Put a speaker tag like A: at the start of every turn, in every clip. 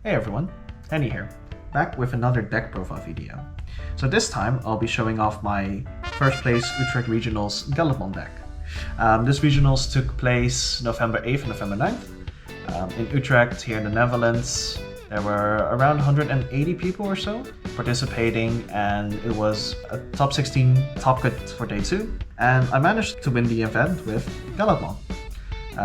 A: Hey everyone, Henny here, back with another deck profile video. So this time I'll be showing off my first place Utrecht Regionals Gallantmon deck. This Regionals took place November 8th and November 9th in Utrecht here in the Netherlands. There were around 180 people or so participating, and it was a top 16 top cut for day 2, and I managed to win the event with Gallantmon.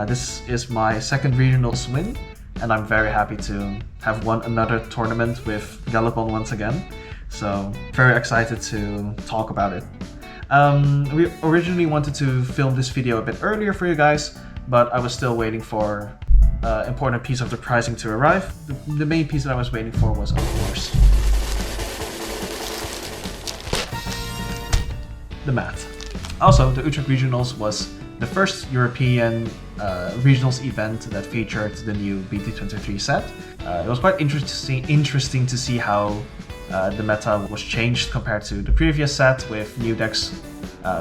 A: This is my second Regionals win, and I'm very happy to have won another tournament with Gallantmon once again. So very excited to talk about it. We originally wanted to film this video a bit earlier for you guys, but I was still waiting for an important piece of the pricing to arrive. The main piece that I was waiting for was, of course, the mat. Also, the Utrecht Regionals was the first European regionals event that featured the new BT23 set. It was quite interesting to see how the meta was changed compared to the previous set, with new decks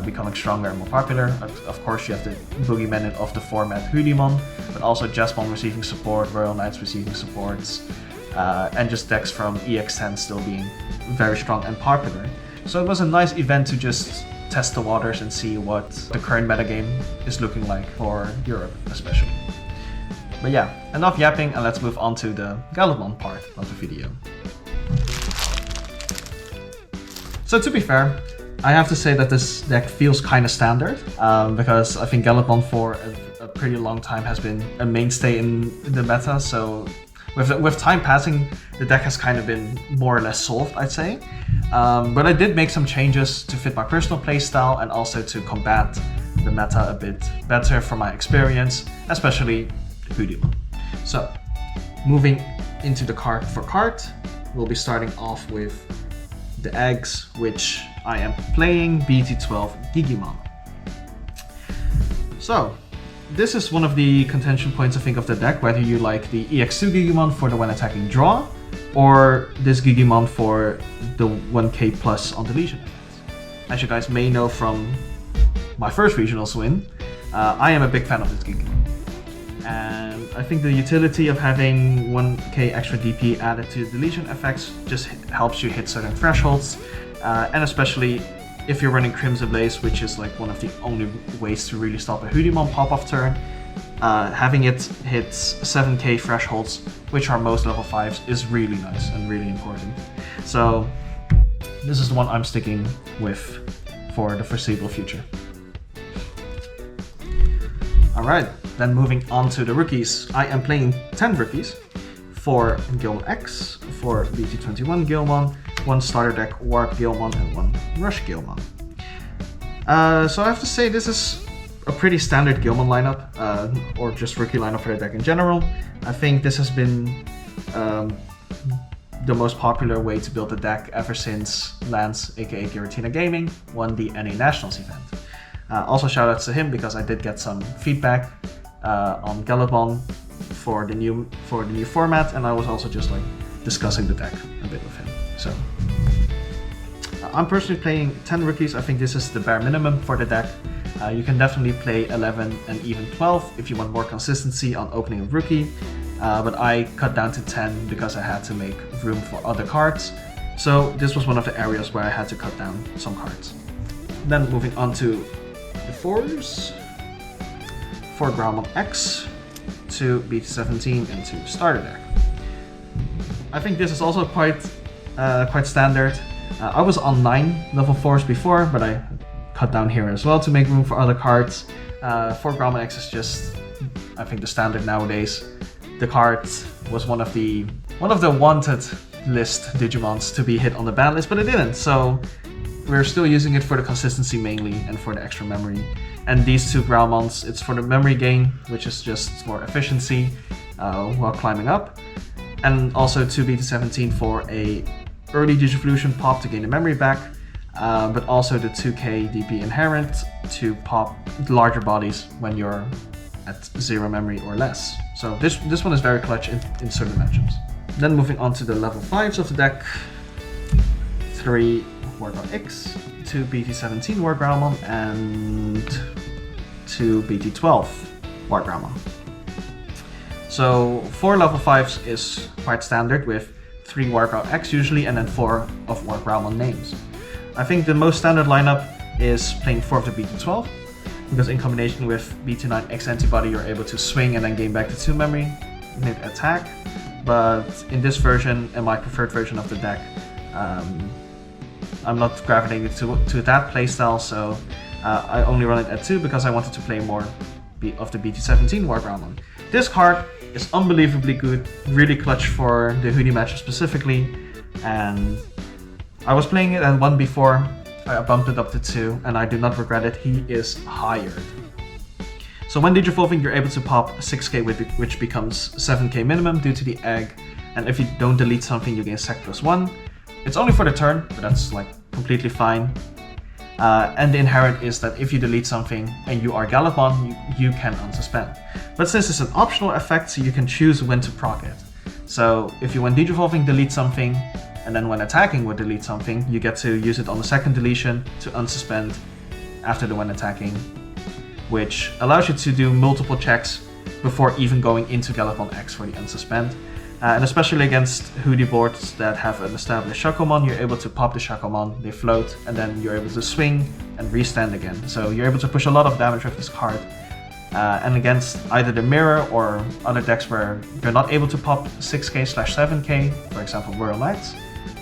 A: becoming stronger and more popular. Of course, you have the boogeyman of the format Digimon, but also Jazzmon receiving support, Royal Knights receiving supports, and just decks from EX10 still being very strong and popular. So it was a nice event to just test the waters and see what the current metagame is looking like for Europe especially. But yeah, enough yapping, and let's move on to the Gallantmon part of the video. So to be fair, I have to say that this deck feels kind of standard, because I think Gallantmon for a pretty long time has been a mainstay in the meta, so with time passing, the deck has kind of been more or less solved, I'd say. But I did make some changes to fit my personal playstyle and also to combat the meta a bit better from my experience, especially Digimon. So, moving into the card for card, we'll be starting off with the eggs, which I am playing BT12 Digimon. So, this is one of the contention points I think of the deck, whether you like the EX2 Digimon for the when attacking draw, or this Digimon for the 1k plus on deletion effects. As you guys may know from my first Regionals win, I am a big fan of this Digimon. And I think the utility of having 1k extra DP added to deletion effects just helps you hit certain thresholds, and especially if you're running Crimson Blaze, which is like one of the only ways to really stop a Digimon pop-off turn, having it hit 7k thresholds, which are most level 5s, is really nice and really important. So this is the one I'm sticking with for the foreseeable future. Alright, then moving on to the rookies. I am playing 10 rookies, 4 Gallantmon X, 4 BT21 Gallantmon, 1 starter deck Warp Gallantmon, and 1 Rush Gallantmon. So I have to say this is a pretty standard Gallantmon lineup, or just rookie lineup for the deck in general. I think this has been the most popular way to build a deck ever since Lance, aka Giratina Gaming, won the NA Nationals event. Also shout outs to him, because I did get some feedback on Gallantmon for the new format, and I was also just like discussing the deck a bit with him. So I'm personally playing 10 rookies. I think this is the bare minimum for the deck. You can definitely play 11 and even 12 if you want more consistency on opening a rookie, but I cut down to 10 because I had to make room for other cards. So this was one of the areas where I had to cut down some cards. Then moving on to the 4s. 4 Gallantmon X, 2 BT17, and 2 starter deck. I think this is also quite standard. I was on 9 level 4s before, but I cut down here as well to make room for other cards. 4 Gallantmon X is just, I think, the standard nowadays. The card was one of the wanted list Digimons to be hit on the ban list, but it didn't. So we're still using it for the consistency mainly and for the extra memory. And these 2 Gallantmons, it's for the memory gain, which is just more efficiency while climbing up. And also 2 BT17 for a early Digivolution pop to gain the memory back, but also the 2k DP inherent to pop larger bodies when you're at 0 memory or less. So this one is very clutch in certain matchups. Then moving on to the level 5s of the deck. 3 Wargallantmon X, 2 BT17 Wargallantmon, and 2 BT12 Wargallantmon. So 4 level 5s is quite standard with 3 Wargrowl X usually and then 4 of Wargrowlmon names. I think the most standard lineup is playing 4 of the BT12, because in combination with BT9 X antibody you're able to swing and then gain back the 2 memory mid-attack. But in this version and my preferred version of the deck, I'm not gravitating to that playstyle, so I only run it at 2 because I wanted to play more of the BT17 Wargrowlmon. This card is unbelievably good, really clutch for the Hoodie matchup specifically, and I was playing it at 1 before, I bumped it up to 2, and I do not regret it. He is hired. So when Digivolving, you're able to pop 6k, which becomes 7k minimum due to the egg, and if you don't delete something, you gain sec +1. It's only for the turn, but that's like completely fine. And the inherent is that if you delete something and you are Gallantmon, you can unsuspend. But since it's an optional effect, so you can choose when to proc it. So if you when Digivolving delete something, and then when attacking would delete something, you get to use it on the second deletion to unsuspend after the when attacking, which allows you to do multiple checks before even going into Gallantmon X for the unsuspend. And especially against Hoodie boards that have an established Shakomon, you're able to pop the Shakomon, they float, and then you're able to swing and restand again. So you're able to push a lot of damage with this card. And against either the Mirror or other decks where you're not able to pop 6k/7k, for example Royal Knights,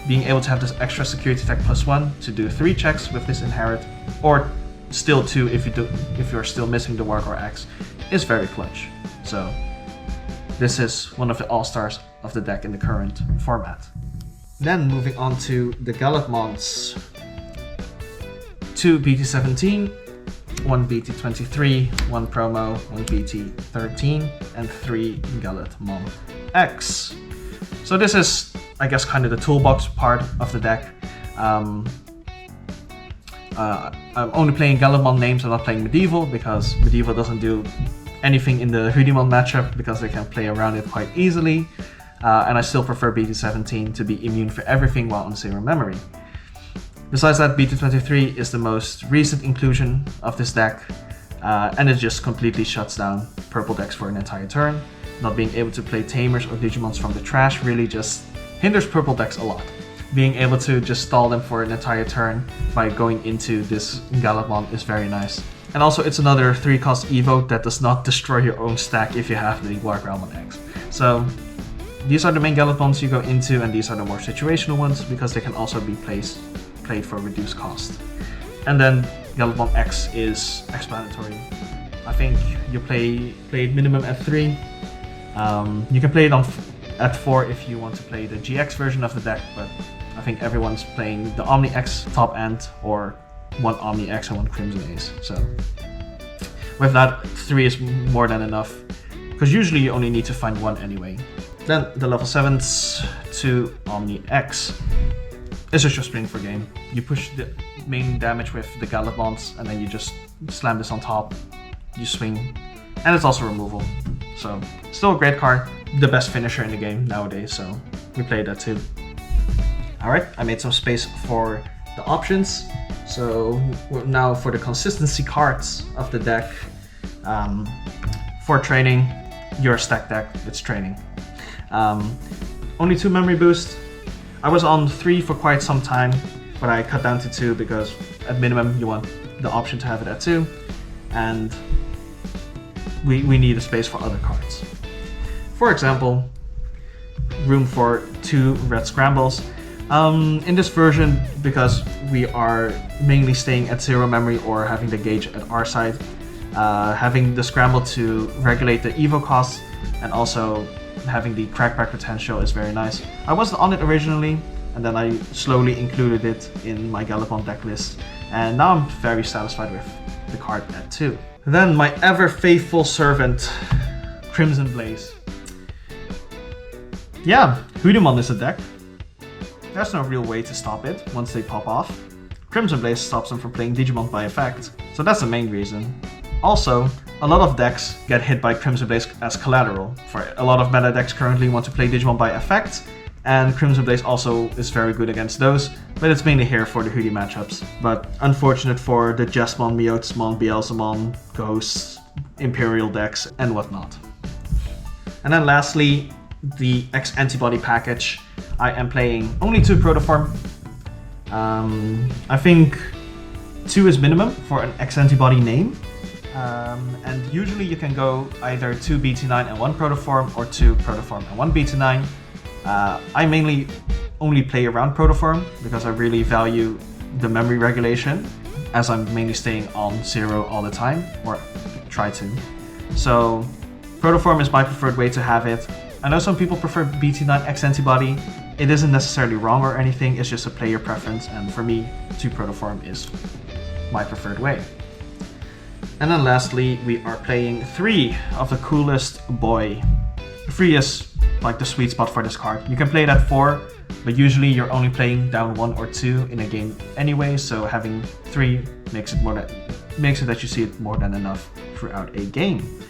A: being able to have this extra security tech +1 to do 3 checks with this inherit, or still 2 if you're still missing the Wargrowl X, is very clutch. So this is one of the all-stars of the deck in the current format. Then moving on to the Gallantmons. 2 BT17, 1 BT23, 1 promo, 1 BT13, and 3 Gallantmon X. So this is, I guess, kind of the toolbox part of the deck. I'm only playing Gallantmon names, I'm not playing Medieval, because Medieval doesn't do anything in the Hoodiemon matchup because they can play around it quite easily. And I still prefer BT17 to be immune for everything while on 0 memory. Besides that, BT23 is the most recent inclusion of this deck, and it just completely shuts down purple decks for an entire turn. Not being able to play Tamers or Digimons from the trash really just hinders purple decks a lot. Being able to just stall them for an entire turn by going into this Gallantmon is very nice. And also it's another 3-cost Evo that does not destroy your own stack if you have the Wargrowlmon X. So these are the main Gallantmons you go into, and these are the more situational ones because they can also be played for reduced cost. And then Gallantmon X is explanatory. I think you play it minimum at 3. You can play it at 4 if you want to play the GX version of the deck, but I think everyone's playing the Omni X top end or 1 Omni X and 1 Crimson Ace. So with that, 3 is more than enough, because usually you only need to find 1 anyway. Then the level 7s to Omni X. It's just your spring for game. You push the main damage with the Gallantmons and then you just slam this on top, you swing, and it's also removal. So still a great card, the best finisher in the game nowadays, so we play that too. Alright, I made some space for the options. So now for the consistency cards of the deck. For training, your stack deck, it's training. Only 2 memory boost. I was on 3 for quite some time, but I cut down to 2 because at minimum you want the option to have it at 2, and we need a space for other cards. For example, room for 2 red scrambles. In this version, because we are mainly staying at 0 memory or having the gauge at our side, having the scramble to regulate the evo costs and also having the crackback potential is very nice. I wasn't on it originally, and then I slowly included it in my Gallantmon deck list, and now I'm very satisfied with the card at 2. Then my ever faithful servant, Crimson Blaze. Yeah, Hoodiemon is a deck. There's no real way to stop it once they pop off. Crimson Blaze stops them from playing Digimon by effect, so that's the main reason. Also, a lot of decks get hit by Crimson Blaze as collateral. For a lot of meta decks currently want to play Digimon by effect, and Crimson Blaze also is very good against those, but it's mainly here for the Hoodie matchups. But unfortunate for the Jesmon, Miotsmon, Beelzemon, Ghosts, Imperial decks, and whatnot. And then lastly, the X Antibody package. I am playing only 2 Protoform. I think 2 is minimum for an X Antibody name. And usually you can go either 2 BT9 and 1 Protoform or 2 Protoform and 1 BT9. I mainly only play around Protoform because I really value the memory regulation, as I'm mainly staying on 0 all the time, or try to. So Protoform is my preferred way to have it. I know some people prefer BT9 X Antibody. It isn't necessarily wrong or anything, it's just a player preference, and for me, 2 Protoform is my preferred way. And then lastly, we are playing 3 of the coolest boy. 3 is like the sweet spot for this card. You can play it at 4, but usually you're only playing down 1 or 2 in a game anyway, so having 3 makes it that you see it more than enough throughout a game.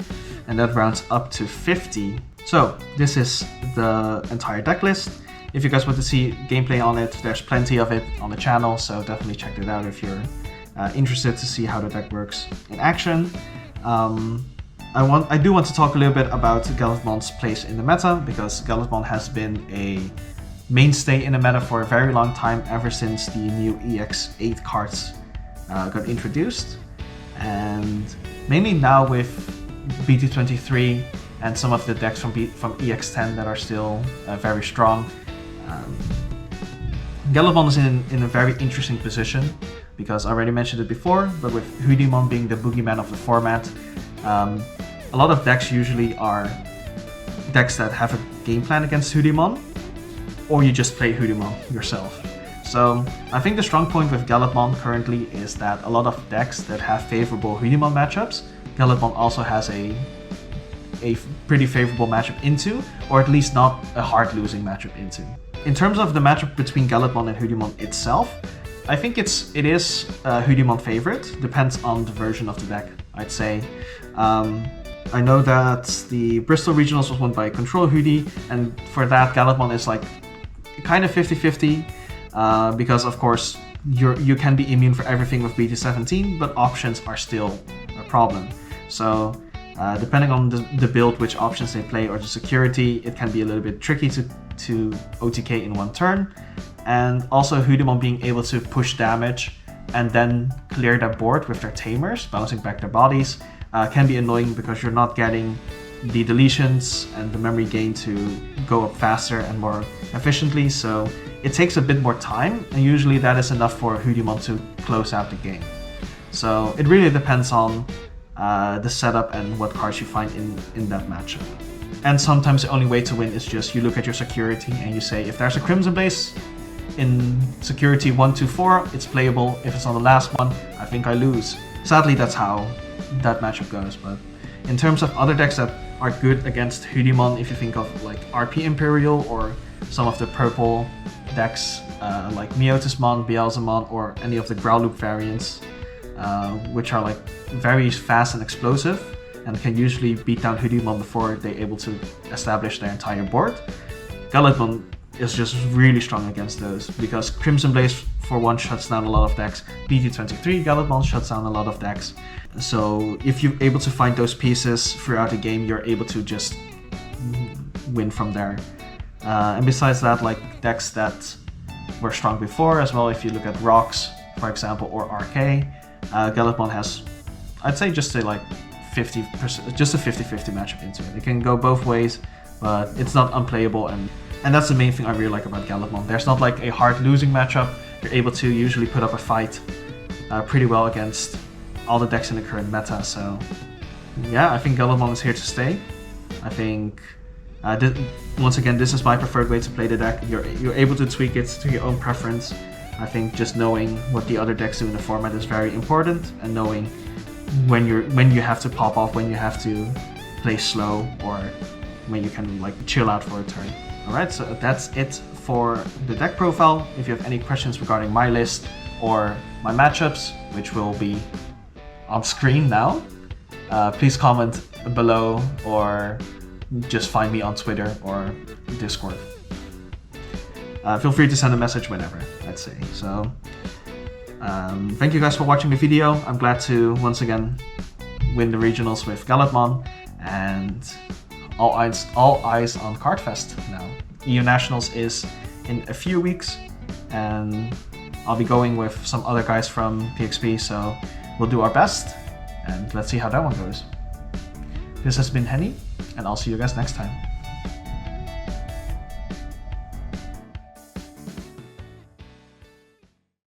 A: And that rounds up to 50. So this is the entire deck list. If you guys want to see gameplay on it, there's plenty of it on the channel, so definitely check it out if you're interested to see how the deck works in action. I do want to talk a little bit about Gallantmon's place in the meta, because Gallantmon has been a mainstay in the meta for a very long time, ever since the new EX8 cards got introduced. And mainly now with BT23 and some of the decks from EX10 that are still very strong. Gallantmon is in a very interesting position, because I already mentioned it before, but with Digimon being the boogeyman of the format, a lot of decks usually are decks that have a game plan against Digimon, or you just play Digimon yourself. So I think the strong point with Gallantmon currently is that a lot of decks that have favorable Digimon matchups, Gallantmon also has a pretty favorable matchup into, or at least not a hard losing matchup into. In terms of the matchup between Gallantmon and Digimon itself, I think it is Digimon favorite. Depends on the version of the deck, I'd say. I know that the Bristol Regionals was won by Control Hudi, and for that Gallantmon is like kind of 50-50, because of course you can be immune for everything with BT17, but options are still a problem. So depending on the build, which options they play, or the security, it can be a little bit tricky to OTK in one turn. And also Digimon being able to push damage and then clear their board with their Tamers, bouncing back their bodies, can be annoying because you're not getting the deletions and the memory gain to go up faster and more efficiently, so it takes a bit more time, and usually that is enough for Digimon to close out the game. So it really depends on the setup and what cards you find in that matchup. And sometimes the only way to win is just you look at your security and you say, if there's a Crimson Blaze in security 1, 2, 4, it's playable. If it's on the last one, I think I lose. Sadly, that's how that matchup goes. But in terms of other decks that are good against Digimon, if you think of like RP Imperial or some of the purple decks like Miotismon, Beelzemon, or any of the Growloop variants, which are like very fast and explosive and can usually beat down Digimon before they're able to establish their entire board, Gallantmon is just really strong against those, because Crimson Blaze for one shuts down a lot of decks, BT23 Gallantmon shuts down a lot of decks. So if you're able to find those pieces throughout the game, you're able to just win from there. And besides that, like decks that were strong before as well, if you look at Rocks, for example, or RK, Gallantmon has, I'd say, just a like 50%, just a 50-50 matchup into it. It can go both ways, but it's not unplayable, and that's the main thing I really like about Gallantmon. There's not like a hard losing matchup. You're able to usually put up a fight pretty well against all the decks in the current meta. So yeah, I think Gallantmon is here to stay. I think once again, this is my preferred way to play the deck. You're able to tweak it to your own preference. I think just knowing what the other decks do in the format is very important, and knowing when you have to pop off, when you have to play slow, or when you can like chill out for a turn. Alright, so that's it for the deck profile. If you have any questions regarding my list or my matchups, which will be on screen now, please comment below, or just find me on Twitter or Discord. Feel free to send a message whenever, I'd say. So thank you guys for watching the video. I'm glad to once again win the regionals with Gallantmon, and all eyes on Cardfest now. EU Nationals is in a few weeks, and I'll be going with some other guys from PXP, so we'll do our best, and let's see how that one goes. This has been Henny, and I'll see you guys next time.